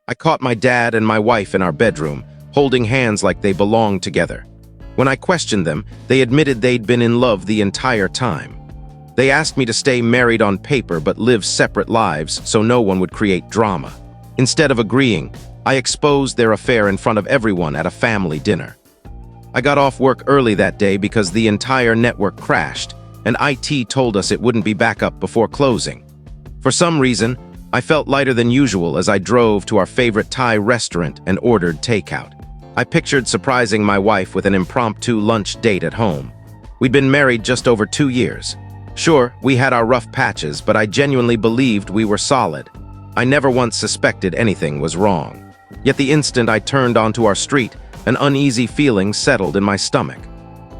I caught my dad and my wife in our bedroom, holding hands like they belonged together. When I questioned them, they admitted they'd been in love the entire time. They asked me to stay married on paper but live separate lives so no one would create drama. Instead of agreeing, I exposed their affair in front of everyone at a family dinner. I got off work early that day because the entire network crashed, and IT told us it wouldn't be back up before closing. For some reason, I felt lighter than usual as I drove to our favorite Thai restaurant and ordered takeout. I pictured surprising my wife with an impromptu lunch date at home. We'd been married just over 2 years. Sure, we had our rough patches, but I genuinely believed we were solid. I never once suspected anything was wrong. Yet the instant I turned onto our street, an uneasy feeling settled in my stomach.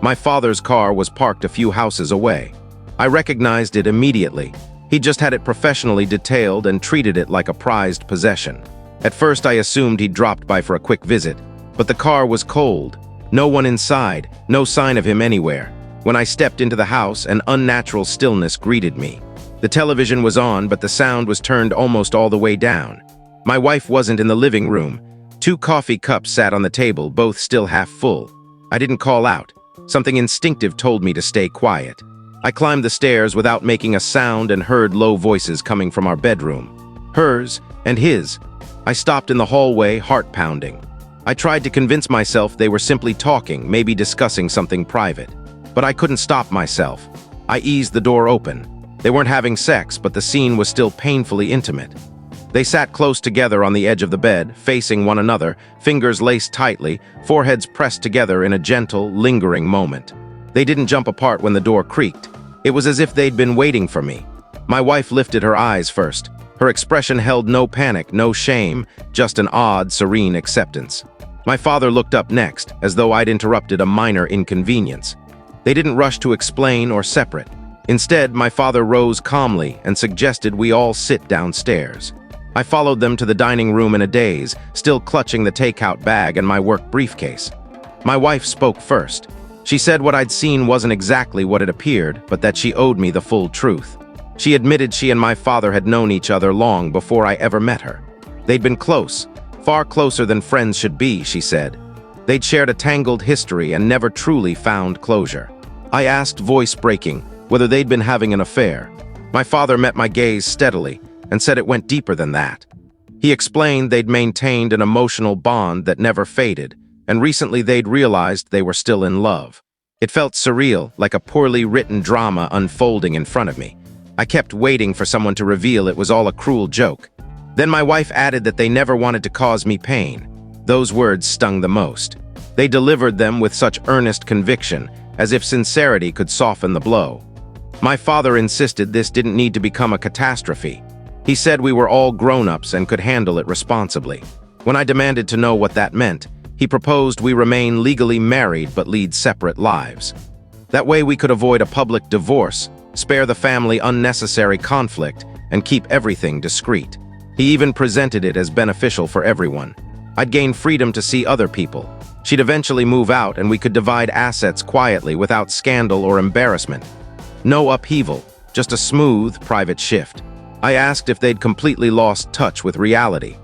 My father's car was parked a few houses away. I recognized it immediately. He just had it professionally detailed and treated it like a prized possession. At first I assumed he'd dropped by for a quick visit, but the car was cold. No one inside, no sign of him anywhere. When I stepped into the house, an unnatural stillness greeted me. The television was on, but the sound was turned almost all the way down. My wife wasn't in the living room. 2 coffee cups sat on the table, both still half full. I didn't call out. Something instinctive told me to stay quiet. I climbed the stairs without making a sound and heard low voices coming from our bedroom. Hers and his. I stopped in the hallway, heart pounding. I tried to convince myself they were simply talking, maybe discussing something private. But I couldn't stop myself. I eased the door open. They weren't having sex, but the scene was still painfully intimate. They sat close together on the edge of the bed, facing one another, fingers laced tightly, foreheads pressed together in a gentle, lingering moment. They didn't jump apart when the door creaked. It was as if they'd been waiting for me. My wife lifted her eyes first. Her expression held no panic, no shame, just an odd, serene acceptance. My father looked up next, as though I'd interrupted a minor inconvenience. They didn't rush to explain or separate. Instead, my father rose calmly and suggested we all sit downstairs. I followed them to the dining room in a daze, still clutching the takeout bag and my work briefcase. My wife spoke first. She said what I'd seen wasn't exactly what it appeared, but that she owed me the full truth. She admitted she and my father had known each other long before I ever met her. They'd been close, far closer than friends should be, she said. They'd shared a tangled history and never truly found closure. I asked, voice breaking, whether they'd been having an affair. My father met my gaze steadily and said it went deeper than that. He explained they'd maintained an emotional bond that never faded, and recently they'd realized they were still in love. It felt surreal, like a poorly written drama unfolding in front of me. I kept waiting for someone to reveal it was all a cruel joke. Then my wife added that they never wanted to cause me pain. Those words stung the most. They delivered them with such earnest conviction, as if sincerity could soften the blow. My father insisted this didn't need to become a catastrophe. He said we were all grown-ups and could handle it responsibly. When I demanded to know what that meant, he proposed we remain legally married but lead separate lives. That way we could avoid a public divorce, spare the family unnecessary conflict, and keep everything discreet. He even presented it as beneficial for everyone. I'd gain freedom to see other people. She'd eventually move out and we could divide assets quietly without scandal or embarrassment. No upheaval, just a smooth, private shift. I asked if they'd completely lost touch with reality.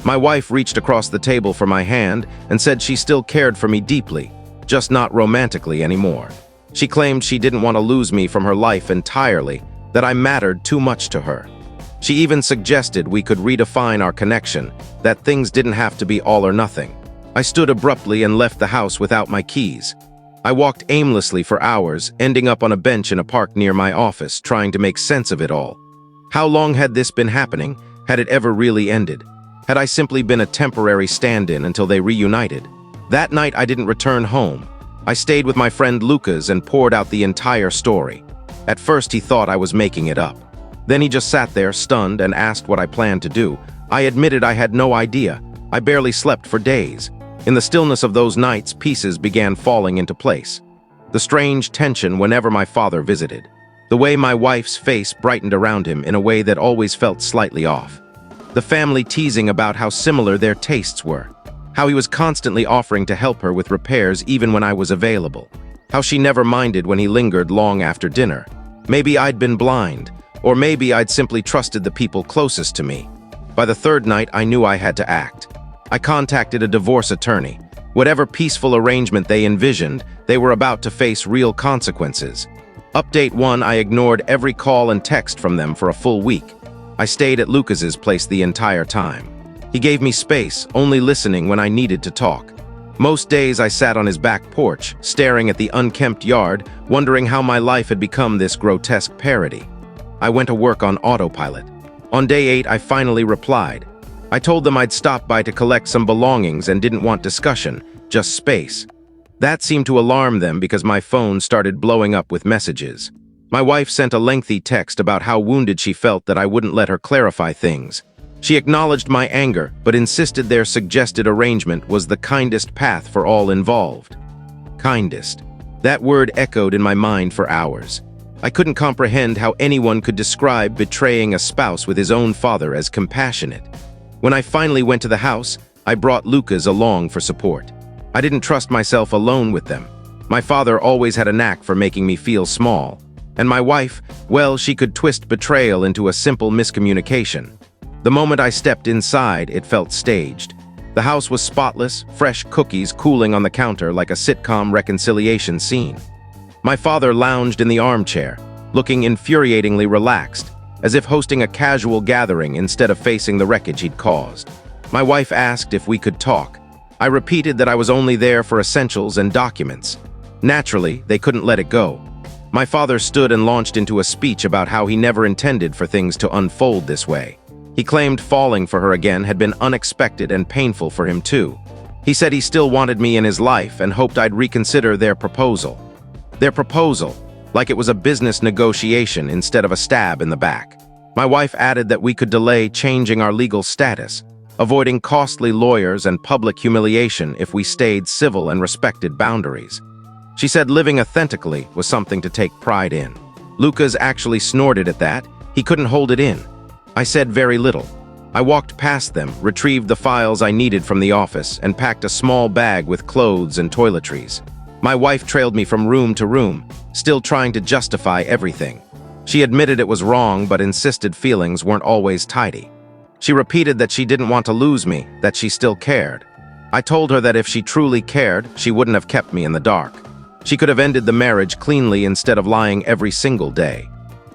My wife reached across the table for my hand and said she still cared for me deeply, just not romantically anymore. She claimed she didn't want to lose me from her life entirely, that I mattered too much to her. She even suggested we could redefine our connection, that things didn't have to be all or nothing. I stood abruptly and left the house without my keys. I walked aimlessly for hours, ending up on a bench in a park near my office, trying to make sense of it all. How long had this been happening? Had it ever really ended? Had I simply been a temporary stand-in until they reunited? That night I didn't return home. I stayed with my friend Lucas and poured out the entire story. At first he thought I was making it up. Then he just sat there, stunned, and asked what I planned to do. I admitted I had no idea. I barely slept for days. In the stillness of those nights, pieces began falling into place. The strange tension whenever my father visited. The way my wife's face brightened around him in a way that always felt slightly off. The family teasing about how similar their tastes were. How he was constantly offering to help her with repairs even when I was available. How she never minded when he lingered long after dinner. Maybe I'd been blind, or maybe I'd simply trusted the people closest to me. By the third night, I knew I had to act. I contacted a divorce attorney. Whatever peaceful arrangement they envisioned, they were about to face real consequences. Update 1, I ignored every call and text from them for a full week. I stayed at Lucas's place the entire time. He gave me space, only listening when I needed to talk. Most days I sat on his back porch, staring at the unkempt yard, wondering how my life had become this grotesque parody. I went to work on autopilot. On day 8, I finally replied. I told them I'd stop by to collect some belongings and didn't want discussion, just space. That seemed to alarm them because my phone started blowing up with messages. My wife sent a lengthy text about how wounded she felt that I wouldn't let her clarify things. She acknowledged my anger, but insisted their suggested arrangement was the kindest path for all involved. Kindest. That word echoed in my mind for hours. I couldn't comprehend how anyone could describe betraying a spouse with his own father as compassionate. When I finally went to the house, I brought Lucas along for support. I didn't trust myself alone with them. My father always had a knack for making me feel small. And my wife, well, she could twist betrayal into a simple miscommunication. The moment I stepped inside, it felt staged. The house was spotless, fresh cookies cooling on the counter like a sitcom reconciliation scene. My father lounged in the armchair, looking infuriatingly relaxed, as if hosting a casual gathering instead of facing the wreckage he'd caused. My wife asked if we could talk. I repeated that I was only there for essentials and documents. Naturally, they couldn't let it go. My father stood and launched into a speech about how he never intended for things to unfold this way. He claimed falling for her again had been unexpected and painful for him too. He said he still wanted me in his life and hoped I'd reconsider their proposal. Their proposal, like it was a business negotiation instead of a stab in the back. My wife added that we could delay changing our legal status, avoiding costly lawyers and public humiliation if we stayed civil and respected boundaries. She said living authentically was something to take pride in. Lucas actually snorted at that. He couldn't hold it in. I said very little. I walked past them, retrieved the files I needed from the office, and packed a small bag with clothes and toiletries. My wife trailed me from room to room, still trying to justify everything. She admitted it was wrong, but insisted feelings weren't always tidy. She repeated that she didn't want to lose me, that she still cared. I told her that if she truly cared, she wouldn't have kept me in the dark. She could have ended the marriage cleanly instead of lying every single day.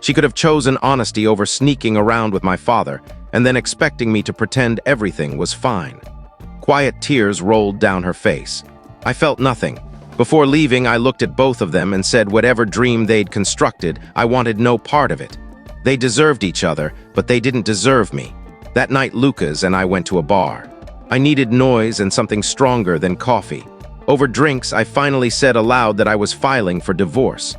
She could have chosen honesty over sneaking around with my father and then expecting me to pretend everything was fine. Quiet tears rolled down her face. I felt nothing. Before leaving, I looked at both of them and said whatever dream they'd constructed, I wanted no part of it. They deserved each other, but they didn't deserve me. That night, Lucas and I went to a bar. I needed noise and something stronger than coffee. Over drinks, I finally said aloud that I was filing for divorce.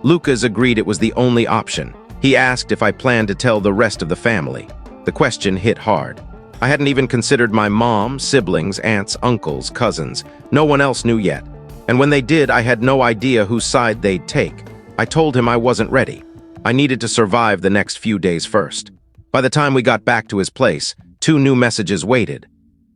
Lucas agreed it was the only option. He asked if I planned to tell the rest of the family. The question hit hard. I hadn't even considered my mom, siblings, aunts, uncles, cousins. No one else knew yet. And when they did, I had no idea whose side they'd take. I told him I wasn't ready. I needed to survive the next few days first. By the time we got back to his place, 2 new messages waited.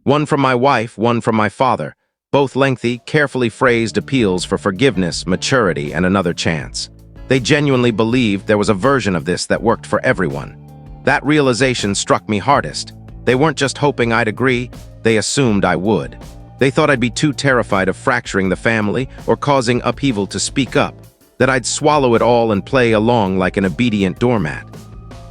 One from my wife, one from my father. Both lengthy, carefully phrased appeals for forgiveness, maturity, and another chance. They genuinely believed there was a version of this that worked for everyone. That realization struck me hardest. They weren't just hoping I'd agree, they assumed I would. They thought I'd be too terrified of fracturing the family or causing upheaval to speak up, that I'd swallow it all and play along like an obedient doormat.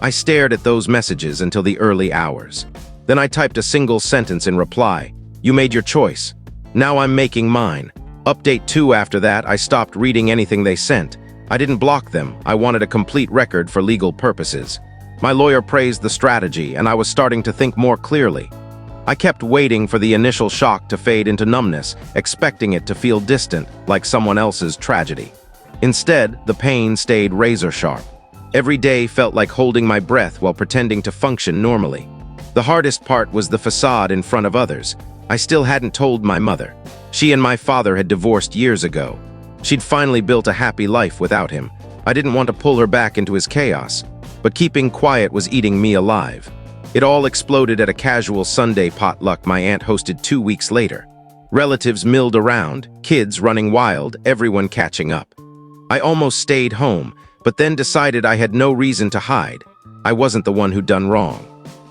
I stared at those messages until the early hours. Then I typed a single sentence in reply. You made your choice. Now I'm making mine. Update 2 after that, I stopped reading anything they sent. I didn't block them. I wanted a complete record for legal purposes. My lawyer praised the strategy, and I was starting to think more clearly. I kept waiting for the initial shock to fade into numbness, expecting it to feel distant, like someone else's tragedy. Instead, the pain stayed razor-sharp. Every day felt like holding my breath while pretending to function normally. The hardest part was the facade in front of others. I still hadn't told my mother. She and my father had divorced years ago. She'd finally built a happy life without him. I didn't want to pull her back into his chaos, but keeping quiet was eating me alive. It all exploded at a casual Sunday potluck my aunt hosted 2 weeks later. Relatives milled around, kids running wild, everyone catching up. I almost stayed home, but then decided I had no reason to hide. I wasn't the one who'd done wrong.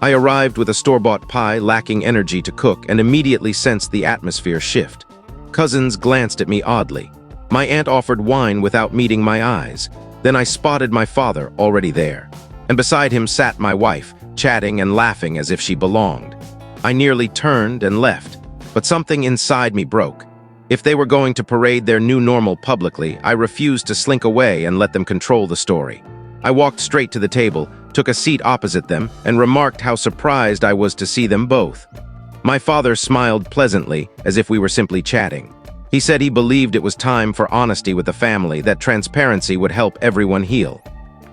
I arrived with a store-bought pie lacking energy to cook and immediately sensed the atmosphere shift. Cousins glanced at me oddly. My aunt offered wine without meeting my eyes. Then I spotted my father already there. And beside him sat my wife, chatting and laughing as if she belonged. I nearly turned and left, but something inside me broke. If they were going to parade their new normal publicly, I refused to slink away and let them control the story. I walked straight to the table, took a seat opposite them, and remarked how surprised I was to see them both. My father smiled pleasantly, as if we were simply chatting. He said he believed it was time for honesty with the family, that transparency would help everyone heal.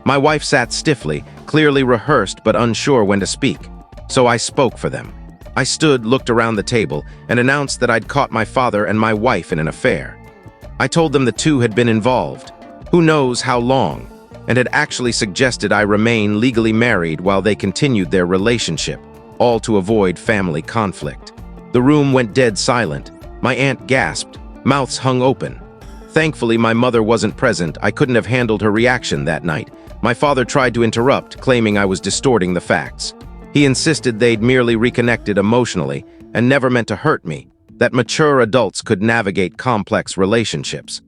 My wife sat stiffly, clearly rehearsed but unsure when to speak. So I spoke for them. I stood, looked around the table, and announced that I'd caught my father and my wife in an affair. I told them the two had been involved, who knows how long, and had actually suggested I remain legally married while they continued their relationship, all to avoid family conflict. The room went dead silent. My aunt gasped, mouths hung open. Thankfully, my mother wasn't present. I couldn't have handled her reaction that night. My father tried to interrupt, claiming I was distorting the facts. He insisted they'd merely reconnected emotionally and never meant to hurt me, that mature adults could navigate complex relationships.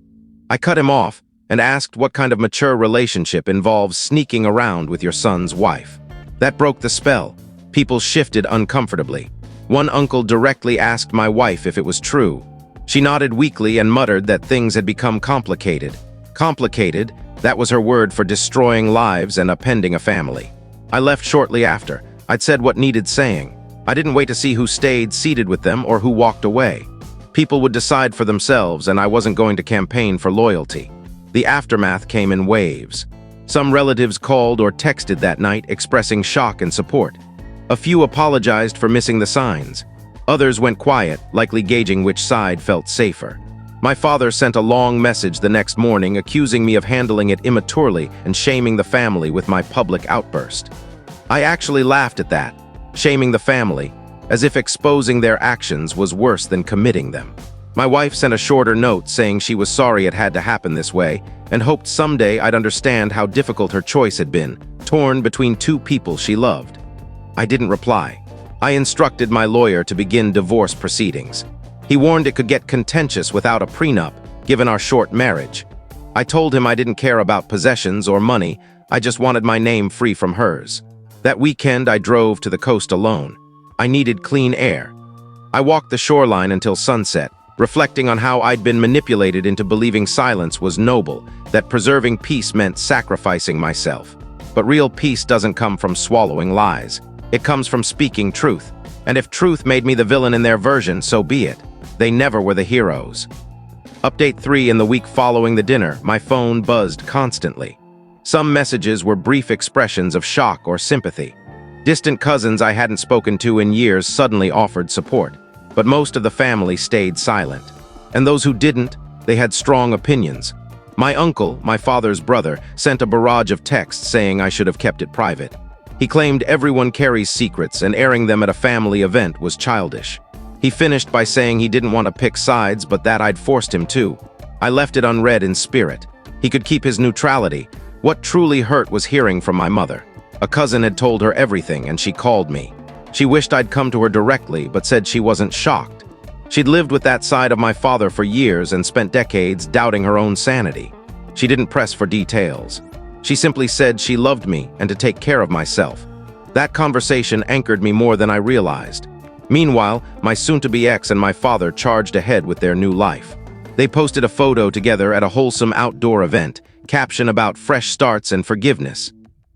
I cut him off and asked what kind of mature relationship involves sneaking around with your son's wife. That broke the spell. People shifted uncomfortably. One uncle directly asked my wife if it was true. She nodded weakly and muttered that things had become complicated. Complicated, that was her word for destroying lives and upending a family. I left shortly after. I'd said what needed saying. I didn't wait to see who stayed seated with them or who walked away. People would decide for themselves, and I wasn't going to campaign for loyalty. The aftermath came in waves. Some relatives called or texted that night expressing shock and support. A few apologized for missing the signs. Others went quiet, likely gauging which side felt safer. My father sent a long message the next morning accusing me of handling it immaturely and shaming the family with my public outburst. I actually laughed at that, shaming the family, as if exposing their actions was worse than committing them. My wife sent a shorter note saying she was sorry it had to happen this way and hoped someday I'd understand how difficult her choice had been, torn between two people she loved. I didn't reply. I instructed my lawyer to begin divorce proceedings. He warned it could get contentious without a prenup, given our short marriage. I told him I didn't care about possessions or money, I just wanted my name free from hers. That weekend I drove to the coast alone. I needed clean air. I walked the shoreline until sunset, reflecting on how I'd been manipulated into believing silence was noble, that preserving peace meant sacrificing myself. But real peace doesn't come from swallowing lies. It comes from speaking truth. And if truth made me the villain in their version, so be it. They never were the heroes. Update 3: in the week following the dinner, my phone buzzed constantly. Some messages were brief expressions of shock or sympathy. Distant cousins I hadn't spoken to in years suddenly offered support, but most of the family stayed silent. And those who didn't, they had strong opinions. My uncle, my father's brother, sent a barrage of texts saying I should have kept it private. He claimed everyone carries secrets and airing them at a family event was childish. He finished by saying he didn't want to pick sides, but that I'd forced him to. I left it unread in spirit. He could keep his neutrality. What truly hurt was hearing from my mother. A cousin had told her everything, and she called me. She wished I'd come to her directly, but said she wasn't shocked. She'd lived with that side of my father for years and spent decades doubting her own sanity. She didn't press for details. She simply said she loved me and to take care of myself. That conversation anchored me more than I realized. Meanwhile, my soon-to-be ex and my father charged ahead with their new life. They posted a photo together at a wholesome outdoor event, caption about fresh starts and forgiveness.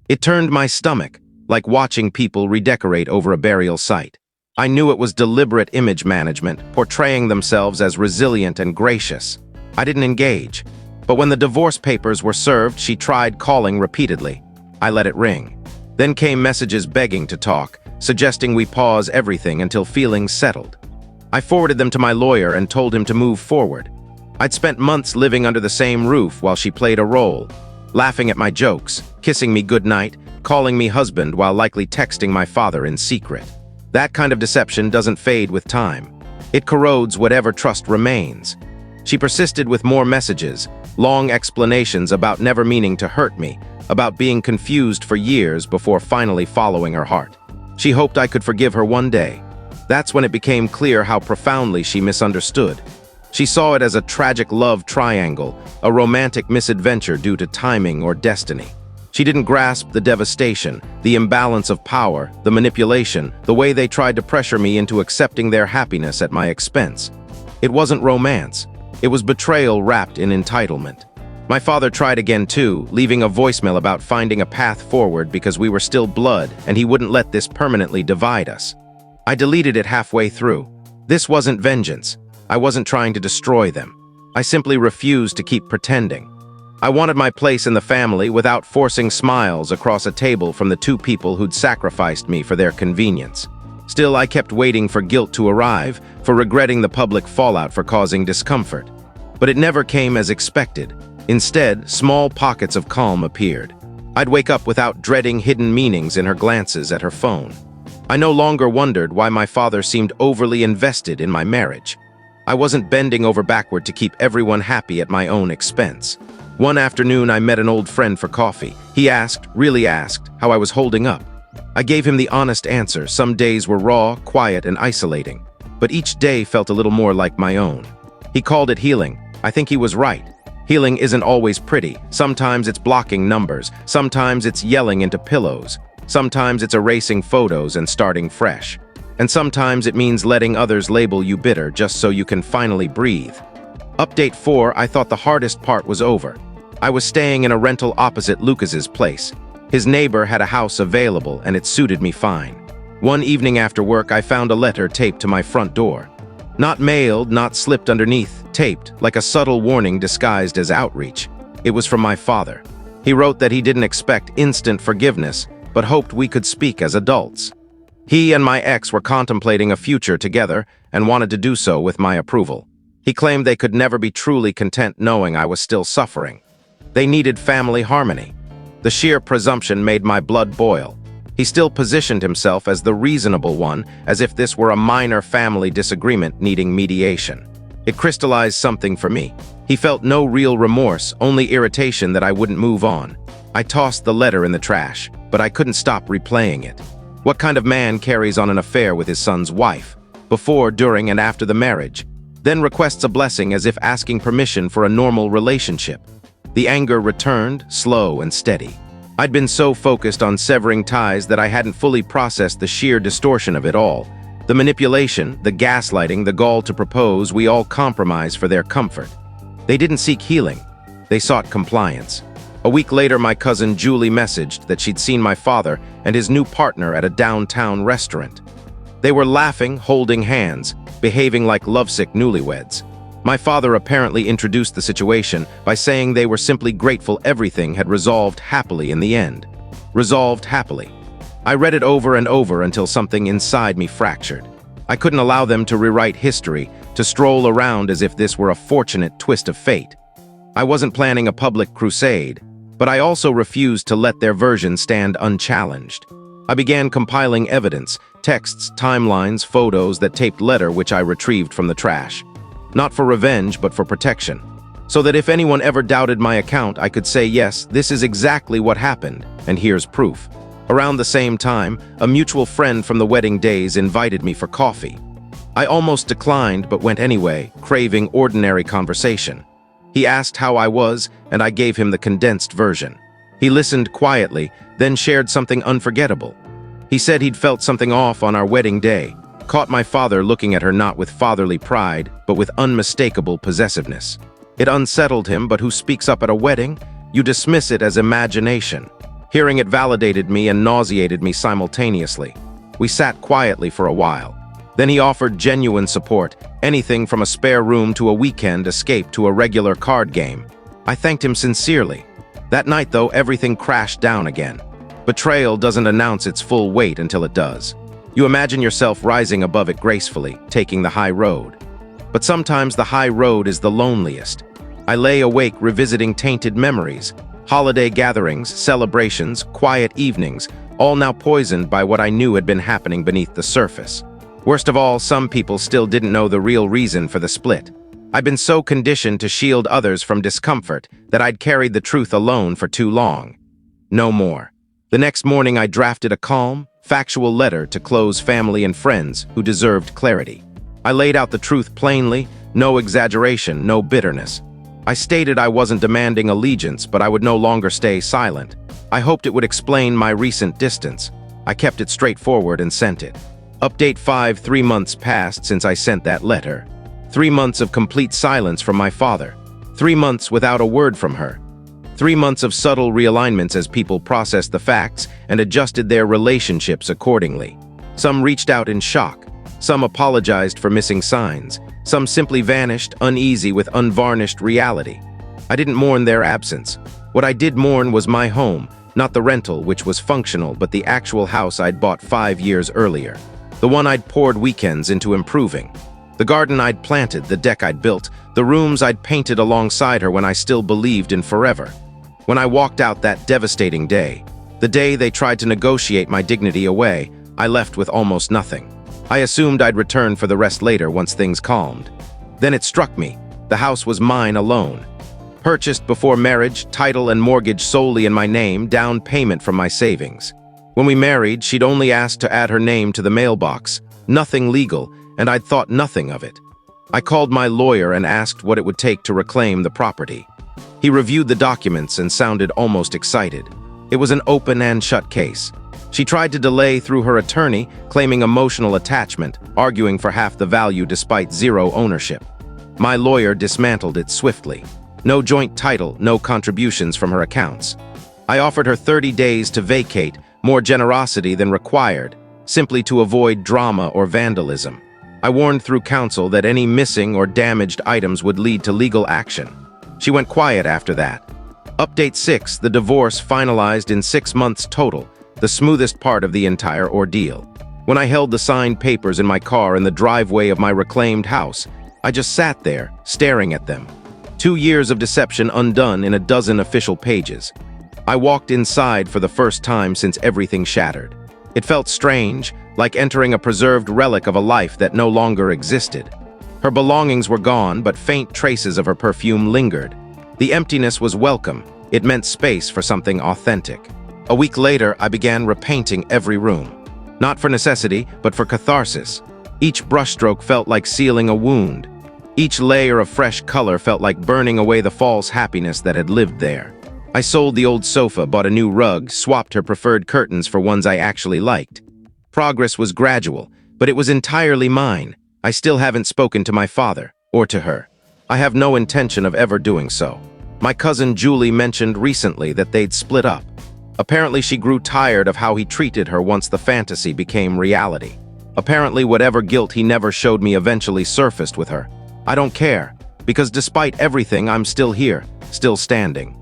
It turned my stomach, like watching people redecorate over a burial site. I knew it was deliberate image management, portraying themselves as resilient and gracious. I didn't engage. But when the divorce papers were served, she tried calling repeatedly. I let it ring. Then came messages begging to talk, suggesting we pause everything until feelings settled. I forwarded them to my lawyer and told him to move forward. I'd spent months living under the same roof while she played a role, laughing at my jokes, kissing me goodnight, calling me husband while likely texting my father in secret. That kind of deception doesn't fade with time. It corrodes whatever trust remains. She persisted with more messages, long explanations about never meaning to hurt me, about being confused for years before finally following her heart. She hoped I could forgive her one day. That's when it became clear how profoundly she misunderstood. She saw it as a tragic love triangle, a romantic misadventure due to timing or destiny. She didn't grasp the devastation, the imbalance of power, the manipulation, the way they tried to pressure me into accepting their happiness at my expense. It wasn't romance. It was betrayal wrapped in entitlement. My father tried again too, leaving a voicemail about finding a path forward because we were still blood and he wouldn't let this permanently divide us. I deleted it halfway through. This wasn't vengeance. I wasn't trying to destroy them. I simply refused to keep pretending. I wanted my place in the family without forcing smiles across a table from the two people who'd sacrificed me for their convenience. Still, I kept waiting for guilt to arrive, for regretting the public fallout for causing discomfort. But it never came as expected. Instead, small pockets of calm appeared. I'd wake up without dreading hidden meanings in her glances at her phone. I no longer wondered why my father seemed overly invested in my marriage. I wasn't bending over backward to keep everyone happy at my own expense. One afternoon, I met an old friend for coffee. He really asked, how I was holding up. I gave him the honest answer. Some days were raw, quiet, and isolating, but each day felt a little more like my own. He called it healing. I think he was right. Healing isn't always pretty. Sometimes it's blocking numbers. Sometimes it's yelling into pillows. Sometimes it's erasing photos and starting fresh. And sometimes it means letting others label you bitter just so you can finally breathe. Update 4, I thought the hardest part was over. I was staying in a rental opposite Lucas's place. His neighbor had a house available and it suited me fine. One evening after work, I found a letter taped to my front door. Not mailed, not slipped underneath, taped, like a subtle warning disguised as outreach. It was from my father. He wrote that he didn't expect instant forgiveness, but hoped we could speak as adults. He and my ex were contemplating a future together and wanted to do so with my approval. He claimed they could never be truly content knowing I was still suffering. They needed family harmony. The sheer presumption made my blood boil. He still positioned himself as the reasonable one, as if this were a minor family disagreement needing mediation. It crystallized something for me. He felt no real remorse, only irritation that I wouldn't move on. I tossed the letter in the trash, but I couldn't stop replaying it. What kind of man carries on an affair with his son's wife, before, during, and after the marriage, then requests a blessing as if asking permission for a normal relationship? The anger returned, slow and steady. I'd been so focused on severing ties that I hadn't fully processed the sheer distortion of it all. The manipulation, the gaslighting, the gall to propose, we all compromise for their comfort. They didn't seek healing. They sought compliance. A week later, my cousin Julie messaged that she'd seen my father and his new partner at a downtown restaurant. They were laughing, holding hands, behaving like lovesick newlyweds. My father apparently introduced the situation by saying they were simply grateful everything had resolved happily in the end. Resolved happily. I read it over and over until something inside me fractured. I couldn't allow them to rewrite history, to stroll around as if this were a fortunate twist of fate. I wasn't planning a public crusade, but I also refused to let their version stand unchallenged. I began compiling evidence, texts, timelines, photos, that taped letter which I retrieved from the trash. Not for revenge, but for protection. So that if anyone ever doubted my account, I could say, yes, this is exactly what happened, and here's proof. Around the same time, a mutual friend from the wedding days invited me for coffee. I almost declined, but went anyway, craving ordinary conversation. He asked how I was, and I gave him the condensed version. He listened quietly, then shared something unforgettable. He said he'd felt something off on our wedding day, caught my father looking at her not with fatherly pride, but with unmistakable possessiveness. It unsettled him, but who speaks up at a wedding? You dismiss it as imagination. Hearing it validated me and nauseated me simultaneously. We sat quietly for a while. Then he offered genuine support, anything from a spare room to a weekend escape to a regular card game. I thanked him sincerely. That night, though, everything crashed down again. Betrayal doesn't announce its full weight until it does. You imagine yourself rising above it gracefully, taking the high road. But sometimes the high road is the loneliest. I lay awake revisiting tainted memories, holiday gatherings, celebrations, quiet evenings, all now poisoned by what I knew had been happening beneath the surface. Worst of all, some people still didn't know the real reason for the split. I'd been so conditioned to shield others from discomfort that I'd carried the truth alone for too long. No more. The next morning, I drafted a calm, factual letter to close family and friends who deserved clarity. I laid out the truth plainly, no exaggeration, no bitterness. I stated I wasn't demanding allegiance, but I would no longer stay silent. I hoped it would explain my recent distance. I kept it straightforward and sent it. Update 5: 3 months passed since I sent that letter. 3 months of complete silence from my father. 3 months without a word from her. 3 months of subtle realignments as people processed the facts and adjusted their relationships accordingly. Some reached out in shock. Some apologized for missing signs. Some simply vanished, uneasy with unvarnished reality. I didn't mourn their absence. What I did mourn was my home, not the rental, which was functional, but the actual house I'd bought 5 years earlier. The one I'd poured weekends into improving. The garden I'd planted, the deck I'd built, the rooms I'd painted alongside her when I still believed in forever. When I walked out that devastating day, the day they tried to negotiate my dignity away, I left with almost nothing. I assumed I'd return for the rest later once things calmed. Then it struck me. The house was mine alone. Purchased before marriage, title and mortgage solely in my name, down payment from my savings. When we married, she'd only asked to add her name to the mailbox. Nothing legal, and I'd thought nothing of it. I called my lawyer and asked what it would take to reclaim the property. He reviewed the documents and sounded almost excited. It was an open and shut case. She tried to delay through her attorney, claiming emotional attachment, arguing for half the value despite zero ownership. My lawyer dismantled it swiftly. No joint title, no contributions from her accounts. I offered her 30 days to vacate, more generosity than required, simply to avoid drama or vandalism. I warned through counsel that any missing or damaged items would lead to legal action. She went quiet after that. Update 6: the divorce finalized in 6 months total, the smoothest part of the entire ordeal. When I held the signed papers in my car in the driveway of my reclaimed house, I just sat there, staring at them. 2 years of deception undone in a dozen official pages. I walked inside for the first time since everything shattered. It felt strange, like entering a preserved relic of a life that no longer existed. Her belongings were gone, but faint traces of her perfume lingered. The emptiness was welcome. It meant space for something authentic. A week later, I began repainting every room. Not for necessity, but for catharsis. Each brushstroke felt like sealing a wound. Each layer of fresh color felt like burning away the false happiness that had lived there. I sold the old sofa, bought a new rug, swapped her preferred curtains for ones I actually liked. Progress was gradual, but it was entirely mine. I still haven't spoken to my father, or to her. I have no intention of ever doing so. My cousin Julie mentioned recently that they'd split up. Apparently she grew tired of how he treated her once the fantasy became reality. Apparently whatever guilt he never showed me eventually surfaced with her. I don't care, because despite everything, I'm still here, still standing.